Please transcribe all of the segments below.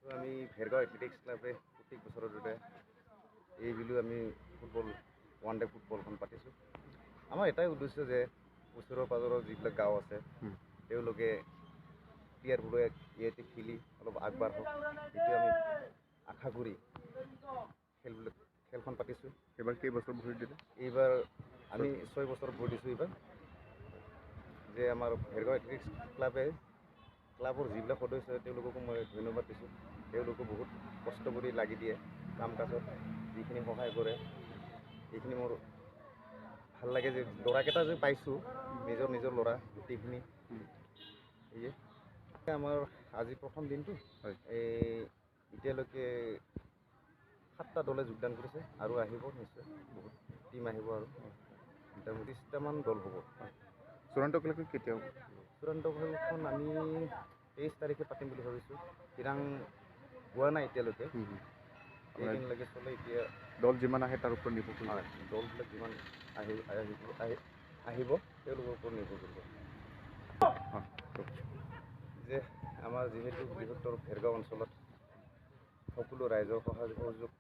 আমি ভেৰগাঁও এথলেটিক্স ক্লাবে প্ৰত্যেক বছৰৰ দৰে এইবুলি আমি ফুটবল ওৱান ডে ফুটবলখন পাতিছোঁ। আমাৰ এটাই উদ্দেশ্য যে ওচৰৰ পাজৰৰ যিবিলাক গাঁও আছে তেওঁলোকে প্লেয়াৰবোৰে ইয়াতে খেলি অলপ আগবাঢ়ক, এইটো আমি আশা কৰি খেলখন পাতিছোঁ। এইবাৰ কেইবছৰ ভৰি দিলে? এইবাৰ আমি 6 বছৰ ভৰি দিছোঁ। এইবাৰ যে আমাৰ ভেৰগাঁও এথলেটিক্স ক্লাবৰ যিবিলাক সদস্য তেওঁলোককো মই ধন্যবাদ দিছোঁ। তেওঁলোকে বহুত কষ্ট কৰি লাগি দিয়ে কাম কাজত, যিখিনি সহায় কৰে এইখিনি মোৰ ভাল লাগে যে ল'ৰাকেইটা যে পাইছোঁ নিজৰ ল'ৰা গোটেইখিনি। সেয়ে আমাৰ আজি প্ৰথম দিনটো হয়। এতিয়ালৈকে 7টা দলে যোগদান কৰিছে আৰু আহিব নিশ্চয়, বহুত টিম আহিব আৰু মোটামুটি 30টামান দল হ'ব। চূড়ান্ত খেলখন কেতিয়া হ'ব? চূড়ান্ত খেলখন আমি 23 তাৰিখে পাতিম বুলি ভাবিছোঁ। থিৰাং হোৱা নাই এতিয়ালৈকে, কেইদিনলৈকে চলে এতিয়া। দল যিমান আহে তাৰ ওপৰত নিৰ্ভৰ কৰিব। দলবিলাক যিমান আহিব তেওঁলোকৰ ওপৰত নিৰ্ভৰ কৰিব। যে আমাৰ যিহেতু বৃহত্তৰ ভেৰগাঁও অঞ্চলত সকলো ৰাইজৰ সহযোগ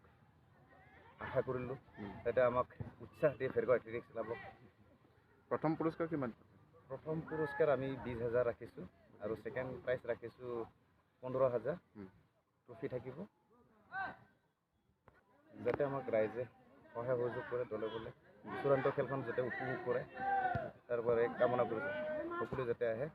আশা কৰিলোঁ, যাতে আমাক উৎসাহ দিয়ে ভেৰগাঁও এথলেটিক্স ক্লাবক। প্ৰথম পুৰস্কাৰ কিমান? প্ৰথম পুৰস্কাৰ আমি 20,000 ৰাখিছোঁ আৰু ছেকেণ্ড প্ৰাইজ ৰাখিছোঁ 15,000। ট্ৰফি থাকিব, যাতে আমাক ৰাইজে সহায় সহযোগ কৰে, দলে বলে চূড়ান্ত খেলখন যাতে উপভোগ কৰে তাৰ বাবে কামনা কৰিছোঁ। সকলোৱে যাতে আহে।